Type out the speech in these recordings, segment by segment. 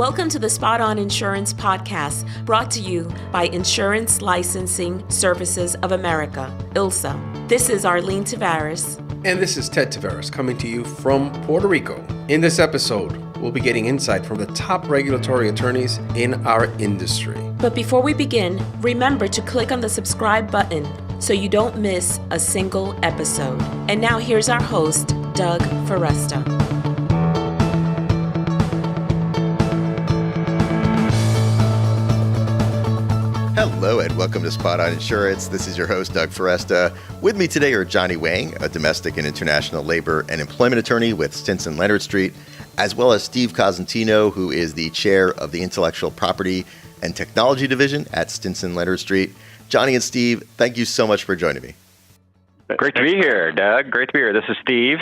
Welcome to the Spot On Insurance Podcast, brought to you by Insurance Licensing Services of America, ILSA. This is Arlene Tavares. And this is Ted Tavares coming to you from Puerto Rico. In this episode, we'll be getting insight from the top regulatory attorneys in our industry. But before we begin, remember to click on the subscribe button so you don't miss a single episode. And now here's our host, Doug Foresta. Hello and welcome to Spot On Insurance. This is your host, Doug Foresta. With me today are Johnny Wang, a domestic and international labor and employment attorney with Stinson Leonard Street, as well as Steve Cosentino, who is the chair of the Intellectual Property and Technology Division at Stinson Leonard Street. Johnny and Steve, thank you so much for joining me. Great to be here, Doug. Great to be here. This is Steve.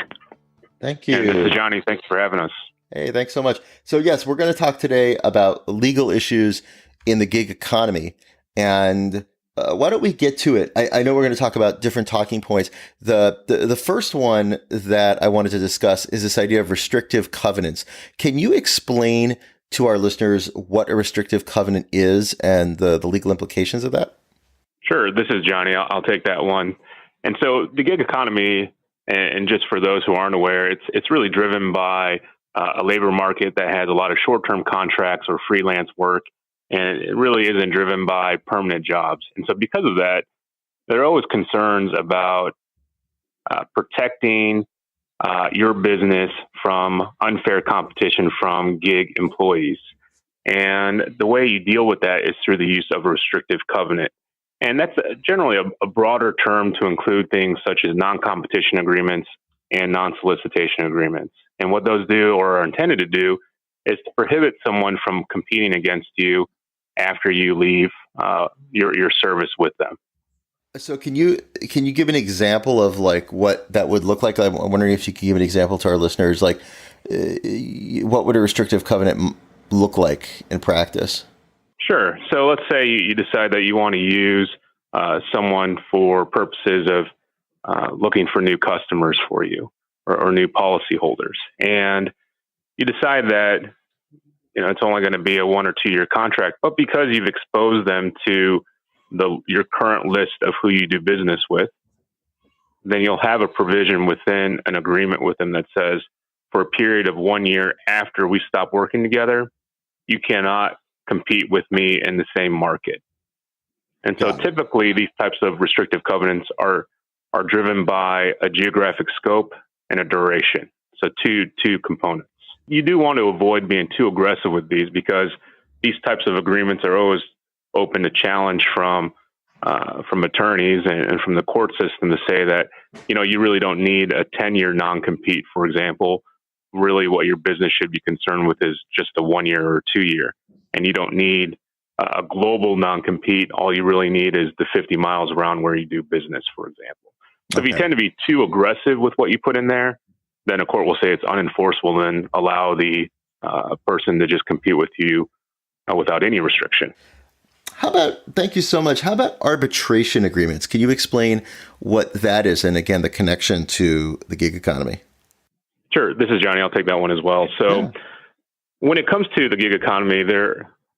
Thank you. And this is Johnny. Thanks for having us. Hey, thanks so much. So yes, we're going to talk today about legal issues in the gig economy. And why don't we get to it? I know we're going to talk about different talking points. The first one that I wanted to discuss is this idea of restrictive covenants. Can you explain to our listeners what a restrictive covenant is and the legal implications of that? Sure. This is Johnny. I'll take that one. And so the gig economy, and just for those who aren't aware, it's really driven by a labor market that has a lot of short-term contracts or freelance work. And it really isn't driven by permanent jobs. And so because of that, there are always concerns about protecting your business from unfair competition from gig employees. And the way you deal with that is through the use of a restrictive covenant. And that's generally a broader term to include things such as non-competition agreements and non-solicitation agreements. And what those do or are intended to do is to prohibit someone from competing against you after you leave your service with them. So can you give an example of like what that would look like? I'm wondering if you could give an example to our listeners, like what would a restrictive covenant look like in practice? Sure. So let's say you decide that you want to use someone for purposes of looking for new customers for you or new policyholders. And you decide that it's only going to be a 1 or 2 year contract, but because you've exposed them to your current list of who you do business with, then you'll have a provision within an agreement with them that says for a period of 1 year after we stop working together, you cannot compete with me in the same market. And so typically these types of restrictive covenants are driven by a geographic scope and a duration. So two components. You do want to avoid being too aggressive with these because these types of agreements are always open to challenge from attorneys and from the court system to say that, you really don't need a 10-year non-compete, for example. Really what your business should be concerned with is just a 1 year or 2 year. And you don't need a global non-compete. All you really need is the 50 miles around where you do business, for example. So if you tend to be too aggressive with what you put in there, then a court will say it's unenforceable and allow the person to just compete with you without any restriction. Thank you so much. How about arbitration agreements? Can you explain what that is? And again, the connection to the gig economy. Sure. This is Johnny. I'll take that one as well. So when it comes to the gig economy,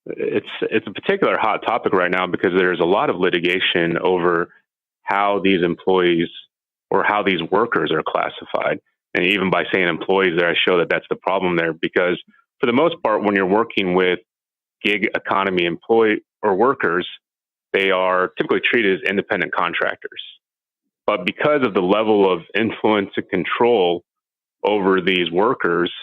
it's a particular hot topic right now because there's a lot of litigation over how these employees or how these workers are classified. And even by saying employees there, I show that that's the problem there because for the most part, when you're working with gig economy employee or workers, they are typically treated as independent contractors. But because of the level of influence and control over these workers,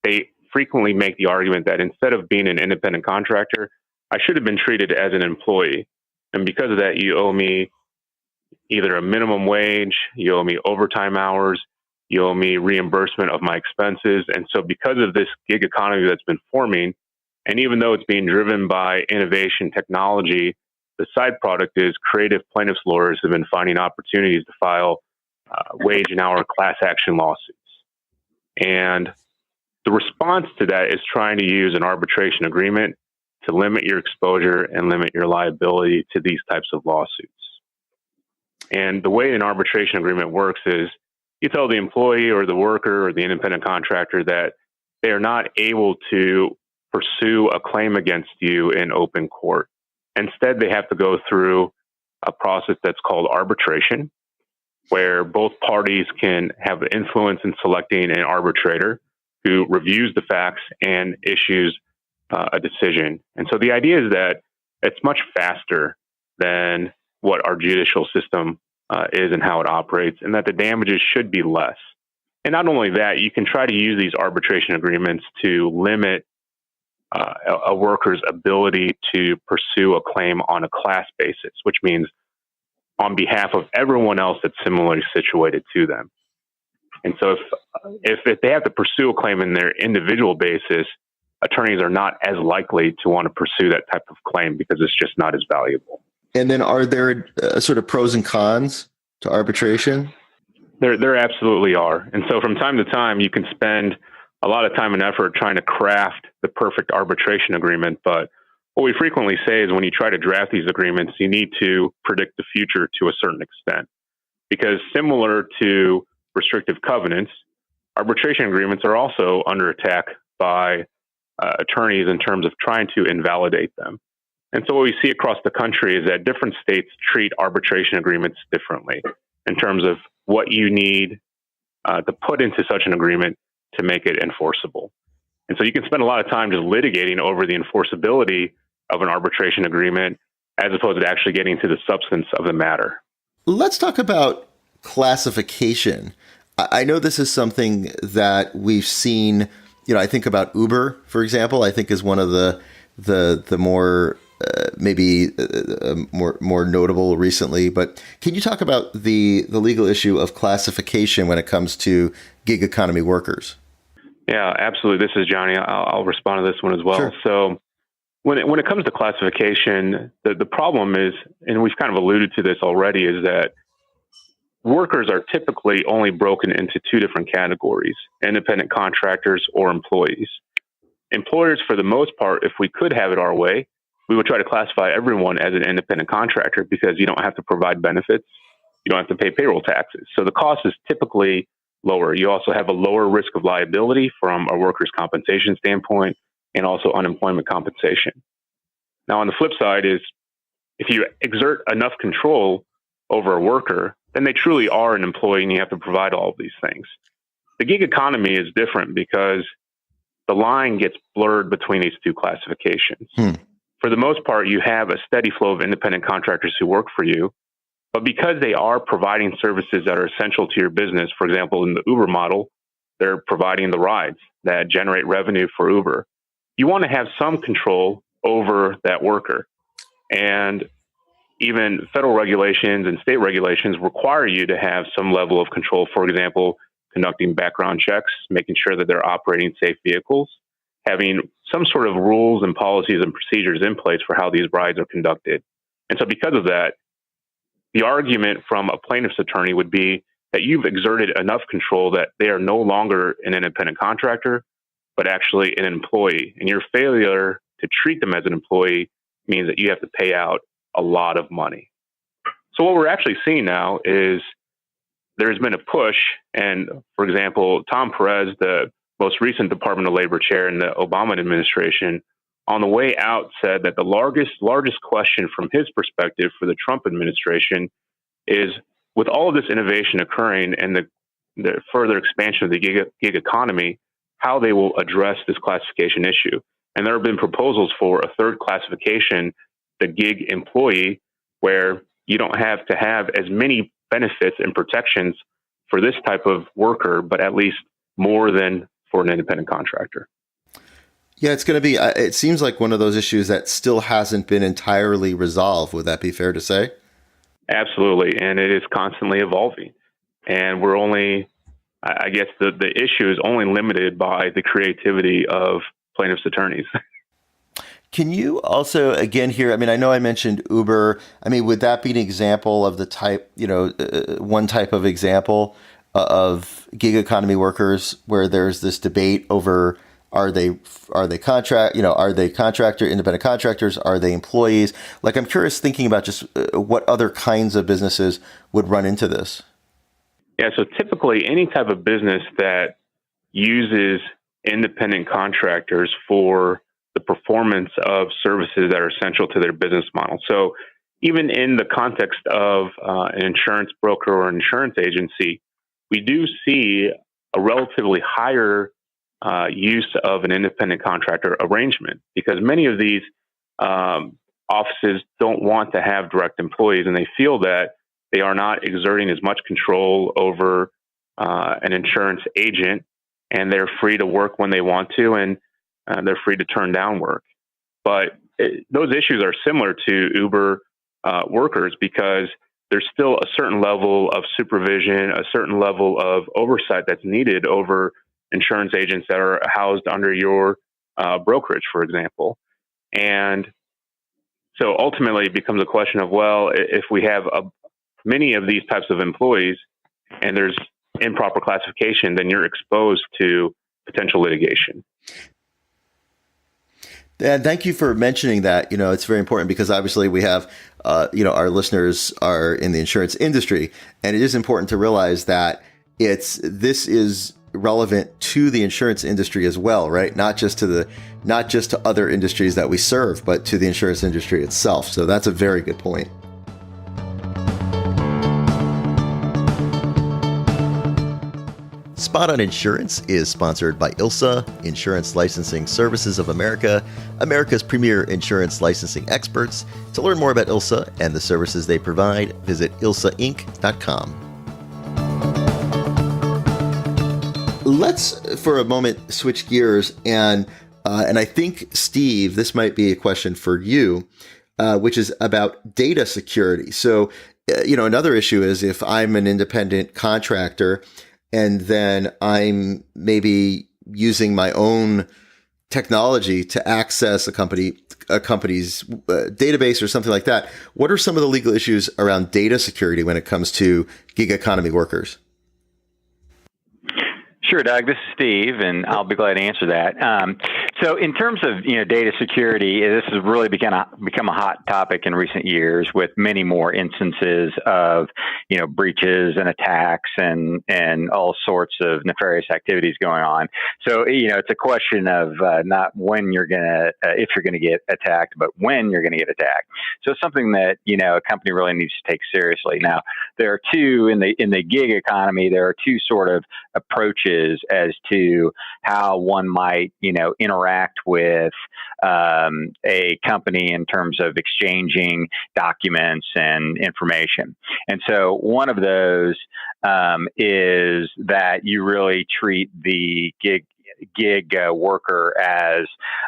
they frequently make the argument that instead of being an independent contractor, I should have been treated as an employee. And because of that, you owe me either a minimum wage, you owe me overtime hours, you owe me reimbursement of my expenses. And so because of this gig economy that's been forming, and even though it's being driven by innovation technology, the side product is creative plaintiffs' lawyers have been finding opportunities to file wage and hour class action lawsuits. And the response to that is trying to use an arbitration agreement to limit your exposure and limit your liability to these types of lawsuits. And the way an arbitration agreement works is you tell the employee or the worker or the independent contractor that they are not able to pursue a claim against you in open court. Instead, they have to go through a process that's called arbitration, where both parties can have influence in selecting an arbitrator who reviews the facts and issues a decision. And so the idea is that it's much faster than what our judicial system is and how it operates, and that the damages should be less. And not only that, you can try to use these arbitration agreements to limit a worker's ability to pursue a claim on a class basis, which means on behalf of everyone else that's similarly situated to them. And so if they have to pursue a claim in their individual basis, attorneys are not as likely to want to pursue that type of claim because it's just not as valuable. And then are there sort of pros and cons to arbitration? There absolutely are. And so from time to time, you can spend a lot of time and effort trying to craft the perfect arbitration agreement. But what we frequently say is when you try to draft these agreements, you need to predict the future to a certain extent. Because similar to restrictive covenants, arbitration agreements are also under attack by attorneys in terms of trying to invalidate them. And so what we see across the country is that different states treat arbitration agreements differently in terms of what you need to put into such an agreement to make it enforceable. And so you can spend a lot of time just litigating over the enforceability of an arbitration agreement as opposed to actually getting to the substance of the matter. Let's talk about classification. I know this is something that we've seen, I think about Uber, for example, I think is one of the more more notable recently. But can you talk about the legal issue of classification when it comes to gig economy workers? Yeah, absolutely. This is Johnny. I'll respond to this one as well. Sure. So when it comes to classification, the problem is, and we've kind of alluded to this already, is that workers are typically only broken into two different categories: independent contractors or employees. Employers, for the most part, if we could have it our way, we would try to classify everyone as an independent contractor because you don't have to provide benefits. You don't have to pay payroll taxes. So the cost is typically lower. You also have a lower risk of liability from a workers' compensation standpoint and also unemployment compensation. Now, on the flip side is if you exert enough control over a worker, then they truly are an employee and you have to provide all of these things. The gig economy is different because the line gets blurred between these two classifications. For the most part, you have a steady flow of independent contractors who work for you, but because they are providing services that are essential to your business, for example, in the Uber model, they're providing the rides that generate revenue for Uber. You want to have some control over that worker. And even federal regulations and state regulations require you to have some level of control. For example, conducting background checks, making sure that they're operating safe vehicles, having some sort of rules and policies and procedures in place for how these rides are conducted. And so because of that, the argument from a plaintiff's attorney would be that you've exerted enough control that they are no longer an independent contractor, but actually an employee. And your failure to treat them as an employee means that you have to pay out a lot of money. So what we're actually seeing now is there's been a push. And for example, Tom Perez, the most recent Department of Labor chair in the Obama administration, on the way out said that the largest question from his perspective for the Trump administration is, with all of this innovation occurring and the further expansion of the gig economy, how they will address this classification issue. And there have been proposals for a third classification, the gig employee, where you don't have to have as many benefits and protections for this type of worker, but at least more than for an independent contractor. Yeah, it's going to be, it seems like one of those issues that still hasn't been entirely resolved. Would that be fair to say? Absolutely. And it is constantly evolving. And we're only, I guess the issue is only limited by the creativity of plaintiffs' attorneys. Can you also, again here, I know I mentioned Uber. Would that be an example of the type, one type of example of gig economy workers where there's this debate over are they contractor, independent contractors? Are they employees? Like, I'm curious thinking about just what other kinds of businesses would run into this. Yeah, so typically any type of business that uses independent contractors for the performance of services that are essential to their business model. So even in the context of an insurance broker or an insurance agency, we do see a relatively higher use of an independent contractor arrangement, because many of these offices don't want to have direct employees, and they feel that they are not exerting as much control over an insurance agent, and they're free to work when they want to, and they're free to turn down work. But those issues are similar to Uber workers, because there's still a certain level of supervision, a certain level of oversight that's needed over insurance agents that are housed under your brokerage, for example. And so ultimately it becomes a question of, well, if we have many of these types of employees and there's improper classification, then you're exposed to potential litigation. And thank you for mentioning that. It's very important, because obviously we have, our listeners are in the insurance industry, and it is important to realize that this is relevant to the insurance industry as well, right? Not just to other industries that we serve, but to the insurance industry itself. So that's a very good point. Spot on Insurance is sponsored by ILSA, Insurance Licensing Services of America, America's premier insurance licensing experts. To learn more about ILSA and the services they provide, visit ilsainc.com. Let's, for a moment, switch gears, and I think, Steve, this might be a question for you, which is about data security. So, another issue is if I'm an independent contractor, and then I'm maybe using my own technology to access a company's database or something like that. What are some of the legal issues around data security when it comes to gig economy workers? Sure, Doug. This is Steve, and I'll be glad to answer that. So in terms of data security, this has really become a hot topic in recent years, with many more instances of breaches and attacks and all sorts of nefarious activities going on. So it's a question of not when you're if you're gonna get attacked, but when you're gonna get attacked. So it's something that a company really needs to take seriously. Now, there are two in the gig economy. There are two sort of approaches as to how one might, interact with a company in terms of exchanging documents and information. And so one of those is that you really treat the gig worker as,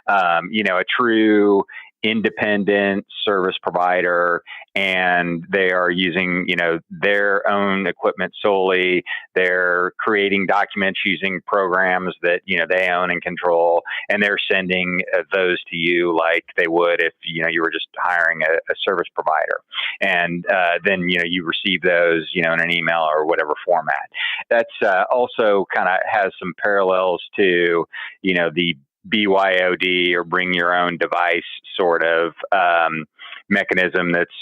a true independent service provider, and they are using, their own equipment solely. They're creating documents using programs that, they own and control, and they're sending those to you like they would if, you were just hiring a service provider. And then, you receive those, in an email or whatever format. That's also kind of has some parallels to, the BYOD, or bring your own device sort of mechanism that's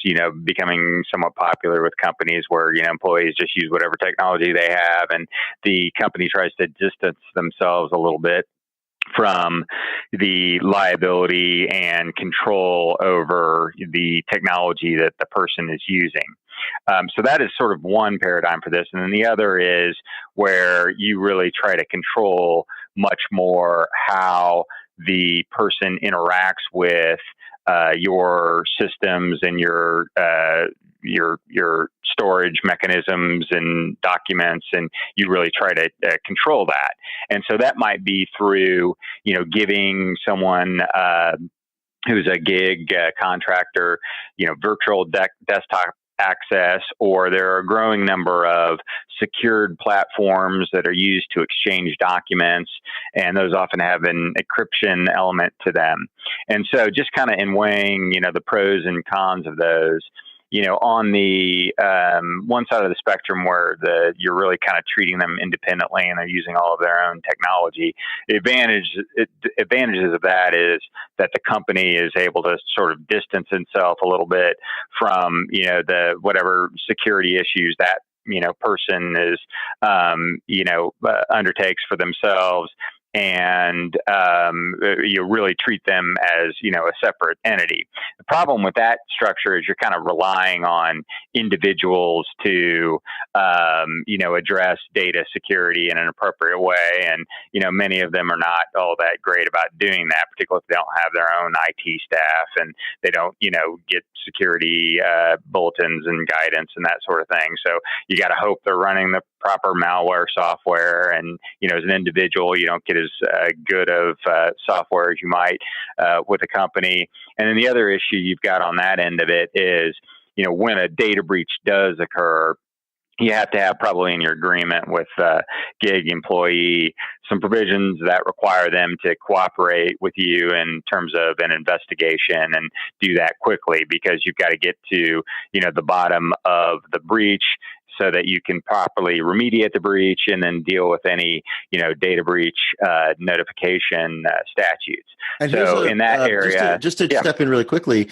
becoming somewhat popular with companies, where employees just use whatever technology they have, and the company tries to distance themselves a little bit from the liability and control over the technology that the person is using. So that is sort of one paradigm for this. And then the other is where you really try to control much more how the person interacts with your systems and your storage mechanisms and documents, and you really try to control that. And so that might be through, giving someone who's a gig contractor, virtual desktop access, or there are a growing number of secured platforms that are used to exchange documents, and those often have an encryption element to them. And so just kind of in weighing, the pros and cons of those, on the one side of the spectrum where you're really kind of treating them independently and they're using all of their own technology, the advantages of that is that the company is able to sort of distance itself a little bit from, the whatever security issues that person is, undertakes for themselves. and you really treat them as, a separate entity. The problem with that structure is you're kind of relying on individuals to, address data security in an appropriate way. And, many of them are not all that great about doing that, particularly if they don't have their own IT staff and they don't, get security bulletins and guidance and that sort of thing. So you got to hope they're running the proper malware software. And, as an individual, you don't get as good of software as you might with a company. And then the other issue you've got on that end of it is, when a data breach does occur, you have to have probably in your agreement with gig employee some provisions that require them to cooperate with you in terms of an investigation and do that quickly, because you've got to get to, the bottom of the breach so that you can properly remediate the breach and then deal with any, data breach notification statutes. And so in that area, just to step in really quickly,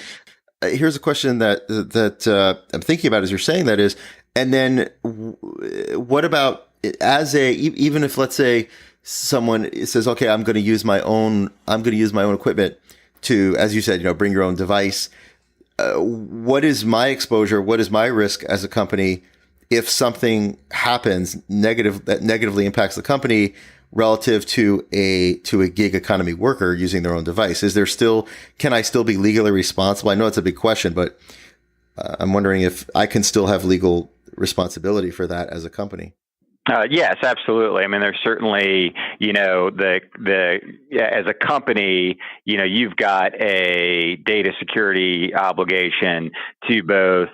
here's a question that I'm thinking about as you're saying that is, and then what about even if, let's say, someone says, okay, I'm going to use my own equipment to, as you said, bring your own device. What is my exposure? What is my risk as a company if something happens that negatively impacts the company relative to a gig economy worker using their own device? Can I still be legally responsible? I know it's a big question, but I'm wondering if I can still have legal responsibility for that as a company. Yes, absolutely. I mean, there's certainly, as a company, you've got a data security obligation to both,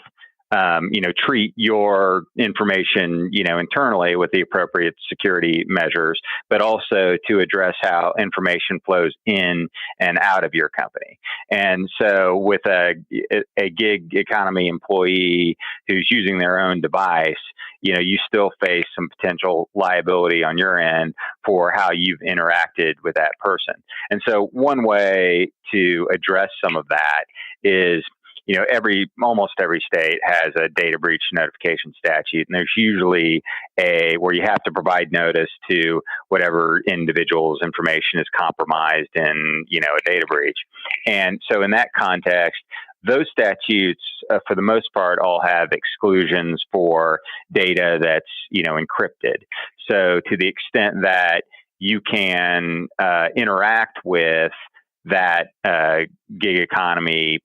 treat your information, internally with the appropriate security measures, but also to address how information flows in and out of your company. And so with a gig economy employee who's using their own device, you still face some potential liability on your end for how you've interacted with that person. And so one way to address some of that is, almost every state has a data breach notification statute, and there's usually where you have to provide notice to whatever individual's information is compromised in, a data breach. And so in that context, those statutes, for the most part, all have exclusions for data that's, encrypted. So to the extent that you can interact with that gig economy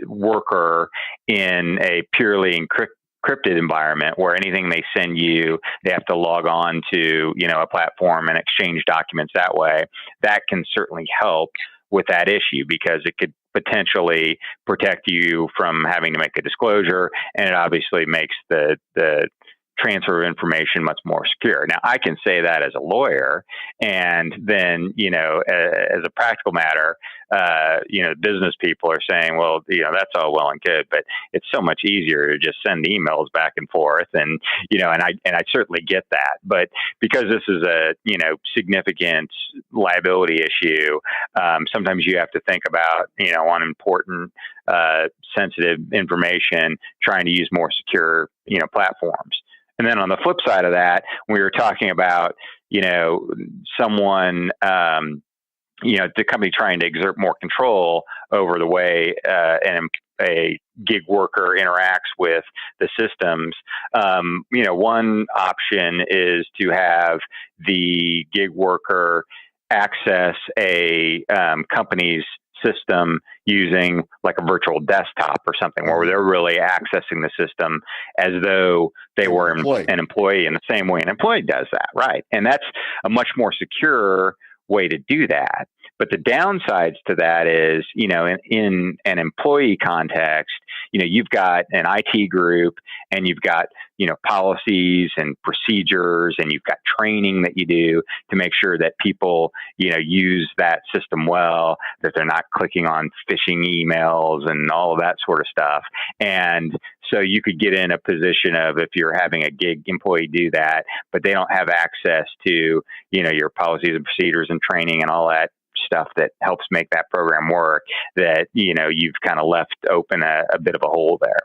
worker in a purely encrypted environment where anything they send you, they have to log on to, a platform and exchange documents that way, that can certainly help with that issue, because it could potentially protect you from having to make a disclosure, and it obviously makes the transfer of information much more secure. Now, I can say that as a lawyer, and then, as a practical matter, business people are saying, well, that's all well and good, but it's so much easier to just send emails back and forth. And, and I certainly get that. But because this is a, significant liability issue, sometimes you have to think about, on important, sensitive information, trying to use more secure, platforms. And then on the flip side of that, we were talking about, someone, the company trying to exert more control over the way a gig worker interacts with the systems. One option is to have the gig worker access a company's system using like a virtual desktop or something, where they're really accessing the system as though they were an employee, in the same way an employee does that, right? And that's a much more secure way to do that. But the downsides to that is, in an employee context, you've got an IT group, and you've got, policies and procedures, and you've got training that you do to make sure that people, use that system well, that they're not clicking on phishing emails and all of that sort of stuff. And so you could get in a position of, if you're having a gig employee do that, but they don't have access to, your policies and procedures and training and all that stuff that helps make that program work, that, you've kind of left open a bit of a hole there.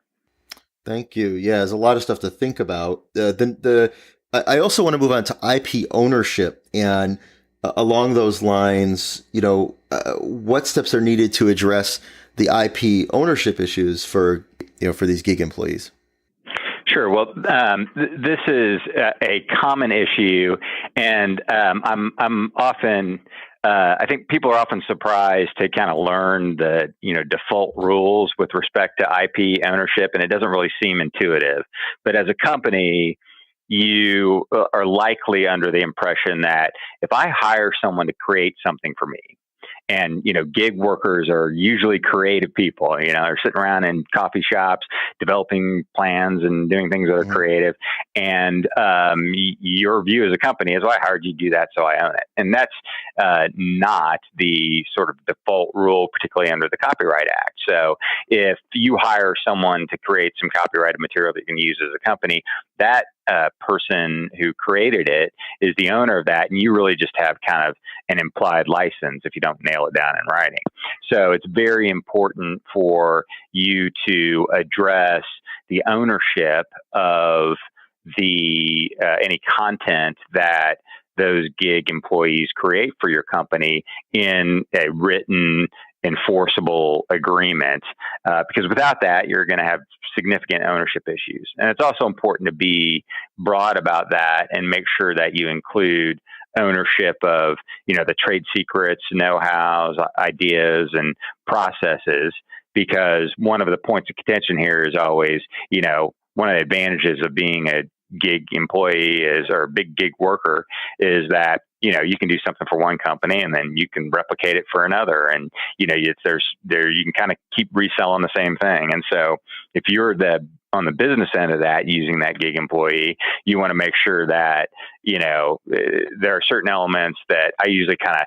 Thank you. Yeah, there's a lot of stuff to think about. I also want to move on to IP ownership. And along those lines, what steps are needed to address the IP ownership issues for these gig employees? Sure. Well, this is a common issue, and I'm often. I think people are often surprised to kind of learn the default rules with respect to IP ownership, and it doesn't really seem intuitive. But as a company, you are likely under the impression that if I hire someone to create something for me, and gig workers are usually creative people. They're sitting around in coffee shops, developing plans and doing things that are creative. And your view as a company is, well, I hired you to do that, so I own it. And that's not the sort of default rule, particularly under the Copyright Act. So if you hire someone to create some copyrighted material that you can use as a company, that person who created it is the owner of that, and you really just have kind of an implied license if you don't nail it down in writing. So it's very important for you to address the ownership of the any content that those gig employees create for your company in a written enforceable agreement, because without that, you're going to have significant ownership issues. And it's also important to be broad about that and make sure that you include ownership of, the trade secrets, know-hows, ideas, and processes, because one of the points of contention here is always, one of the advantages of being a gig employee or a big gig worker is that you can do something for one company and then you can replicate it for another, and you can kind of keep reselling the same thing. And so if you're on the business end of that, using that gig employee, you want to make sure that there are certain elements that I usually kind of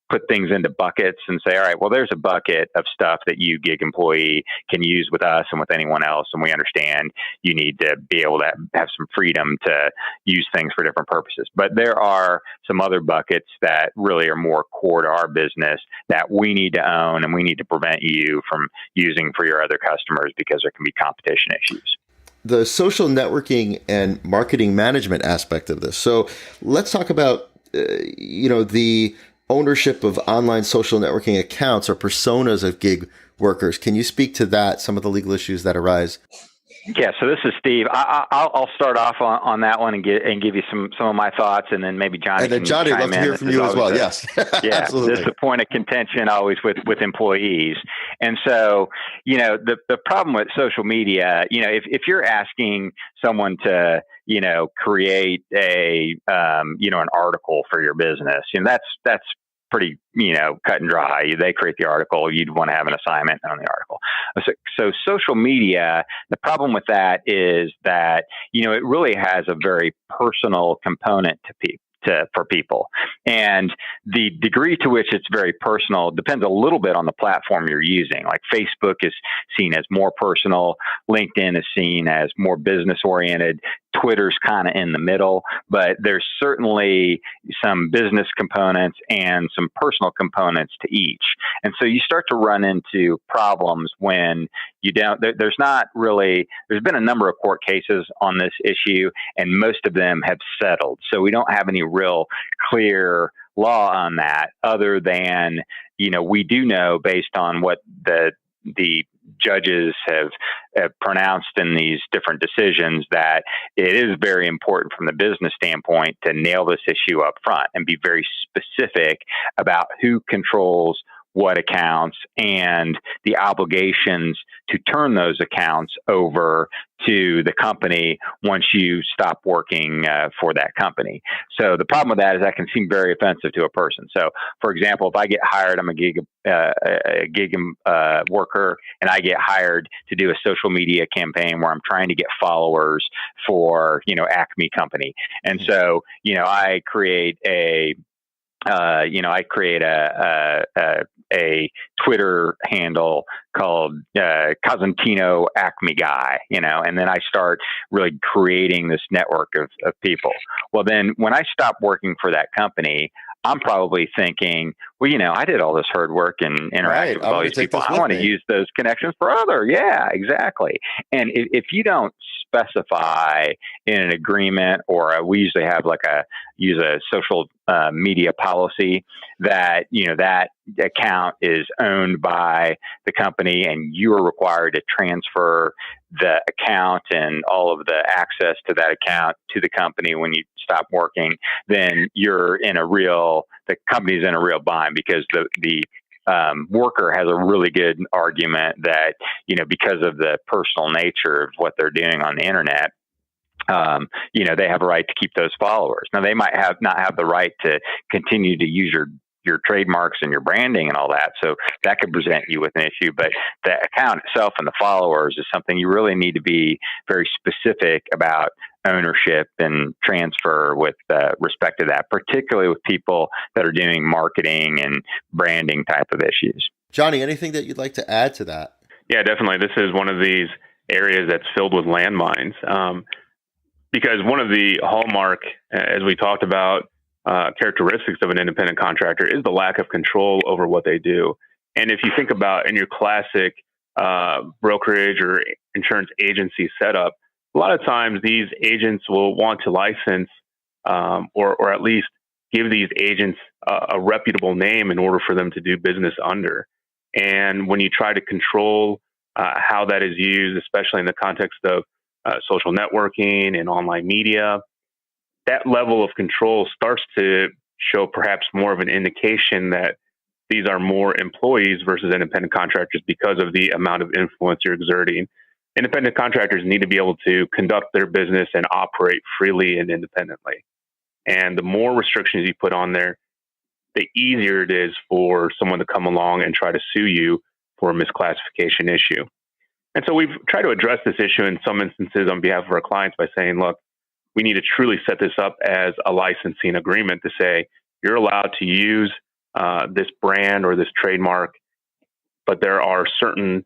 put things into buckets and say, all right, well, there's a bucket of stuff that you gig employee can use with us and with anyone else. And we understand you need to be able to have some freedom to use things for different purposes. But there are some other buckets that really are more core to our business that we need to own, and we need to prevent you from using for your other customers because there can be competition issues. The social networking and marketing management aspect of this. So let's talk about, the ownership of online social networking accounts or personas of gig workers. Can you speak to that, some of the legal issues that arise? Yeah, so this is Steve. I'll start off on that one and give you some of my thoughts, and then maybe Johnny. And then Johnny, I'd love to hear from you as well. Yes, yeah, absolutely. This is a point of contention always with employees, and so the problem with social media, if you're asking someone to create a an article for your business, that's pretty, cut and dry. They create the article. You'd want to have an assignment on the article. So social media, the problem with that is that, it really has a very personal component for people. And the degree to which it's very personal depends a little bit on the platform you're using. Like Facebook is seen as more personal. LinkedIn is seen as more business oriented. Twitter's kind of in the middle, but there's certainly some business components and some personal components to each. And so you start to run into problems when there's been a number of court cases on this issue, and most of them have settled. So we don't have any real clear law on that, other than, we do know based on what the judges have pronounced in these different decisions that it is very important from the business standpoint to nail this issue up front and be very specific about who controls what accounts and the obligations to turn those accounts over to the company once you stop working for that company. So the problem with that is that can seem very offensive to a person. So, for example, if I get hired, I'm a gig worker, and I get hired to do a social media campaign where I'm trying to get followers for, Acme company. And so, I create a Twitter handle called Cosentino Acme Guy, and then I start really creating this network of people. Well, then when I stop working for that company, I'm probably thinking, well, I did all this hard work and interacted with all these people. I want to use those connections for other. Yeah, exactly. And if you don't specify in an agreement, or we usually have use a social media policy that, that account is owned by the company and you are required to transfer the account and all of the access to that account to the company when you stop working, then the company's in a real bind, because the worker has a really good argument that, because of the personal nature of what they're doing on the internet, they have a right to keep those followers. Now, they might not have the right to continue to use your trademarks and your branding and all that. So that could present you with an issue, but the account itself and the followers is something you really need to be very specific about ownership and transfer with respect to that, particularly with people that are doing marketing and branding type of issues. Johnny, anything that you'd like to add to that? Yeah, definitely. This is one of these areas that's filled with landmines, because one of the hallmark, as we talked about, characteristics of an independent contractor is the lack of control over what they do. And if you think about in your classic brokerage or insurance agency setup, a lot of times these agents will want to license or at least give these agents a reputable name in order for them to do business under. And when you try to control how that is used, especially in the context of social networking and online media, that level of control starts to show perhaps more of an indication that these are more employees versus independent contractors because of the amount of influence you're exerting. Independent contractors need to be able to conduct their business and operate freely and independently. And the more restrictions you put on there, the easier it is for someone to come along and try to sue you for a misclassification issue. And so we've tried to address this issue in some instances on behalf of our clients by saying, look, we need to truly set this up as a licensing agreement to say you're allowed to use this brand or this trademark, but there are certain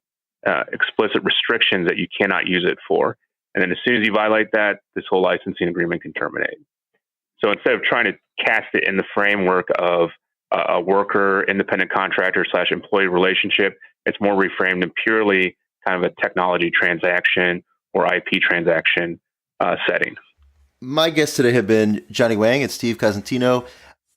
explicit restrictions that you cannot use it for. And then as soon as you violate that, this whole licensing agreement can terminate. So instead of trying to cast it in the framework of a worker, independent contractor / employee relationship, it's more reframed in purely kind of a technology transaction or IP transaction setting. My guests today have been Johnny Wang and Steve Cosentino.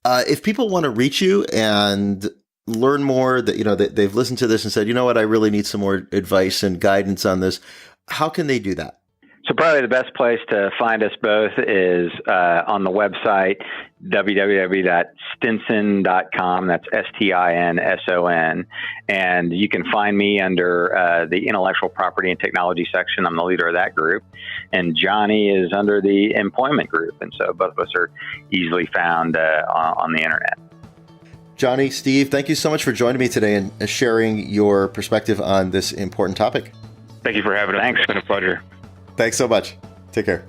If people want to reach you and learn more, that they've listened to this and said, you know what, I really need some more advice and guidance on this, how can they do that? So probably the best place to find us both is on the website, www.stinson.com. That's STINSON. And you can find me under the intellectual property and technology section. I'm the leader of that group. And Johnny is under the employment group. And so both of us are easily found on the internet. Johnny, Steve, thank you so much for joining me today and sharing your perspective on this important topic. Thank you for having us. Thanks. It's been a pleasure. Thanks so much. Take care.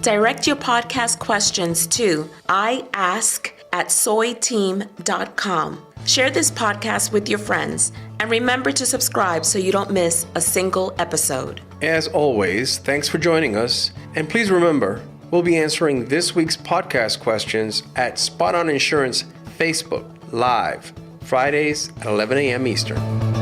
Direct your podcast questions to iask@soyteam.com. Share this podcast with your friends and remember to subscribe so you don't miss a single episode. As always, thanks for joining us. And please remember, we'll be answering this week's podcast questions at Spot On Insurance Facebook Live, Fridays at 11 a.m. Eastern.